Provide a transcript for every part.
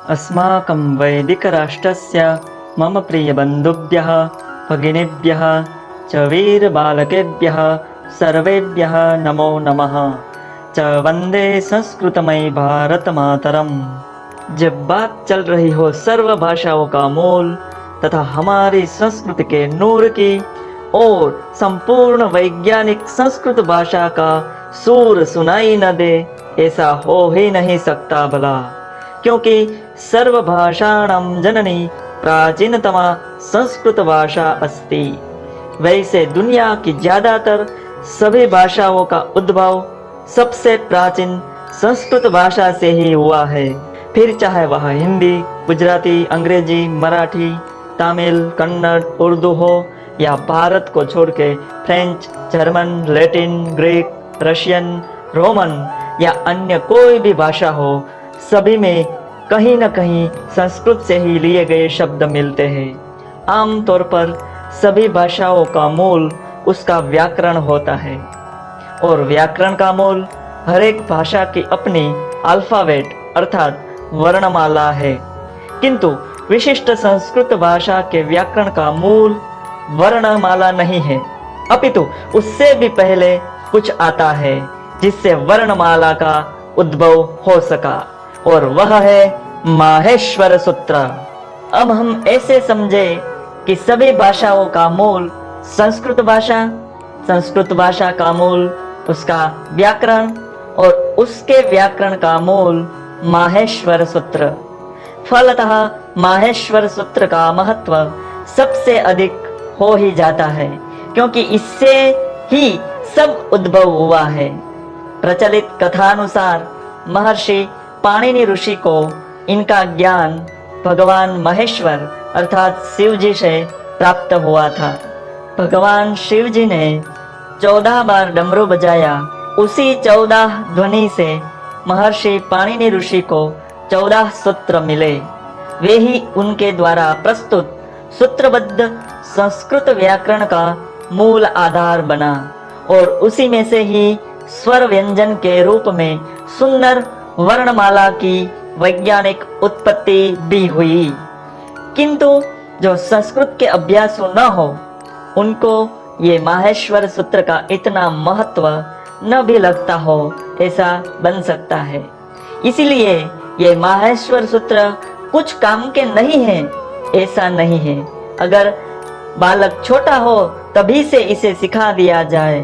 अस्माकं वैदिकराष्ट्रस्य मम प्रियबन्धुभ्यः भगिनीभ्यः च वीरबालकेभ्यः सर्वेभ्यः नमो नमः च वन्दे संस्कृतमयी भारत मातरम्। जब बात चल रही हो सर्व भाषाओं का मूल तथा हमारी संस्कृति के नूर की और संपूर्ण वैज्ञानिक संस्कृत भाषा का सूर सुनाई न दे, ऐसा हो ही नहीं सकता भला, क्योंकि सर्वभाषाणां जननी प्राचीनतमा संस्कृत भाषा अस्ति। वैसे दुनिया की ज्यादातर सभी भाषाओं का उद्भव सबसे प्राचीन संस्कृत भाषा से ही हुआ है, फिर चाहे वह हिंदी, गुजराती, अंग्रेजी, मराठी, तमिल, कन्नड़, उर्दू हो या भारत को छोड़ के French, German, Latin, Greek, Russian, Roman या अन्य कोई भी भाषा हो, सभी में कहीं न कहीं संस्कृत से ही लिए गए शब्द मिलते हैं। आमतौर पर सभी भाषाओं का मूल उसका व्याकरण होता है और व्याकरण का मूल हर एक भाषा की अपनी अल्फाबेट अर्थात वर्णमाला है, किंतु विशिष्ट संस्कृत भाषा के व्याकरण का मूल वर्णमाला नहीं है, अपितु उससे भी पहले कुछ आता है जिससे वर्णमाला का उद्भव हो सका, और वह है माहेश्वर सूत्र। अब हम ऐसे समझे कि सभी भाषाओं का मूल संस्कृत भाषा, संस्कृत भाषा का मूल उसका व्याकरण और उसके व्याकरण का मूल माहेश्वर सूत्र। फलतः माहेश्वर सूत्र का महत्व सबसे अधिक हो ही जाता है, क्योंकि इससे ही सब उद्भव हुआ है। प्रचलित कथानुसार महर्षि पाणिनि ऋषि को इनका ज्ञान भगवान महेश्वर अर्थात शिव जी से प्राप्त हुआ था। भगवान शिव जी ने 14 बार डमरू बजाया, उसी 14 ध्वनि से महर्षि पाणिनि ऋषि को 14 सूत्र मिले। वे ही उनके द्वारा प्रस्तुत सूत्रबद्ध संस्कृत व्याकरण का मूल आधार बना और उसी में से ही स्वर व्यंजन के रूप में सुंदर वर्णमाला की वैज्ञानिक उत्पत्ति भी हुई। किंतु जो संस्कृत के अभ्यासु न हो, उनको ये माहेश्वर सूत्र का इतना महत्व न भी लगता हो, ऐसा बन सकता है। इसीलिए ये माहेश्वर सूत्र कुछ काम के नहीं है, ऐसा नहीं है। अगर बालक छोटा हो तभी से इसे सिखा दिया जाए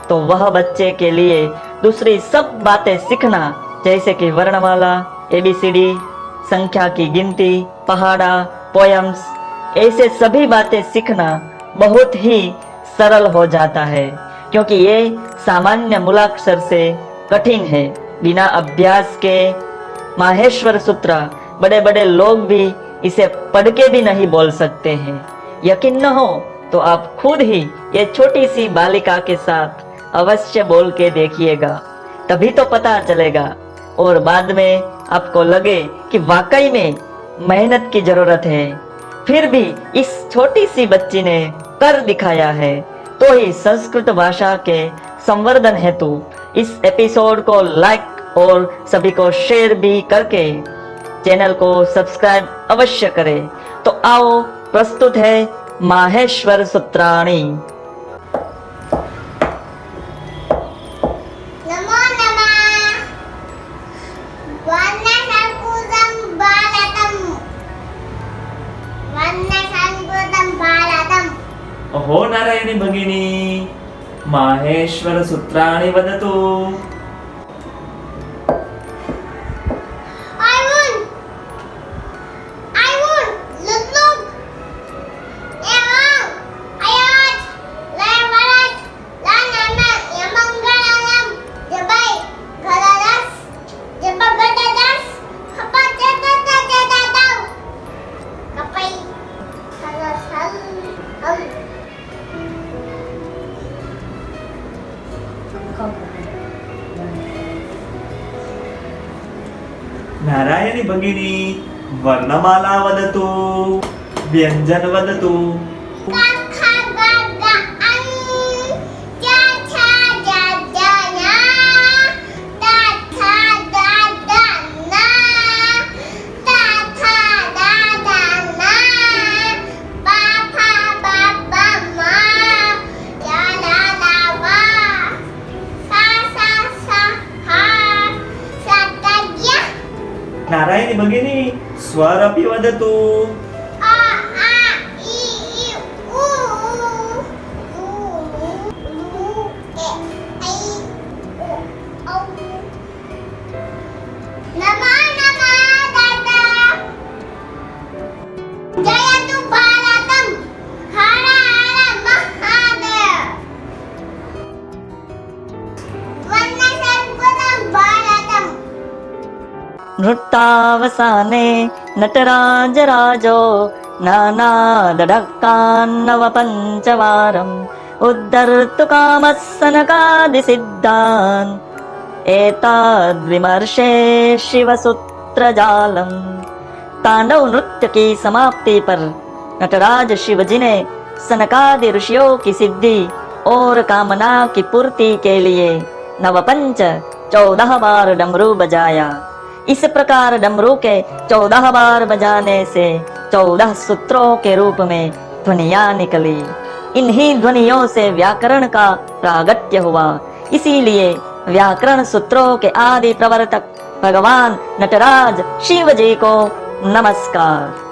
तो वह बच्चे के लिए दूसरी सब बातें सीखना, जैसे कि वर्णमाला, ABCD, संख्या की गिनती, पहाड़ा, पोयम्स, ऐसे सभी बातें सीखना बहुत ही सरल हो जाता है, क्योंकि ये सामान्य मूलाक्षर से कठिन है। बिना अभ्यास के माहेश्वर सूत्र बड़े बड़े लोग भी इसे पढ़ के भी नहीं बोल सकते हैं। यकीन न हो तो आप खुद ही ये छोटी सी बालिका के साथ अवश्य बोल के देखिएगा, तभी तो पता चलेगा और बाद में आपको लगे कि वाकई में मेहनत की जरूरत है। फिर भी इस छोटी सी बच्ची ने कर दिखाया है, तो ही संस्कृत भाषा के संवर्धन हेतु इस एपिसोड को लाइक और सभी को शेयर भी करके चैनल को सब्सक्राइब अवश्य करें। तो आओ, प्रस्तुत है माहेश्वर सूत्राणि। नमो नमः। वर्णसंस्कृतं भारतम्। अहो नारायणी भगिनी, माहेश्वर सूत्राणि वदतु। नारायणी भगिनी, वर्णमाला वदतु, व्यंजन वदतु। भगिनी स्वरपि वदतु। आ इ उ ऊ ए ऐ ओ औ। नमः दाता जयतु भारतम् हर हर महादेव। वन्दे सर्वदा भारतम्। नृत्तावसाने नटराजराजो नानादढक्कान्नवपञ्चवारम् उद्धर्तु कामः सनकादिसिद्धान् एताद्विमर्शे शिवसूत्रजालम्। तांडव नृत्य की समाप्ति पर नटराज शिवजी ने सनकादि ऋषियों की सिद्धि और कामना की पूर्ति के लिए नवपंच 14 बार डमरू बजाया। इस प्रकार डमरू के 14 बार बजाने से 14 सूत्रों के रूप में ध्वनियां निकली। इन्हीं ध्वनियों से व्याकरण का प्रागट्य हुआ। इसीलिए व्याकरण सूत्रों के आदि प्रवर्तक भगवान नटराज शिव जी को नमस्कार।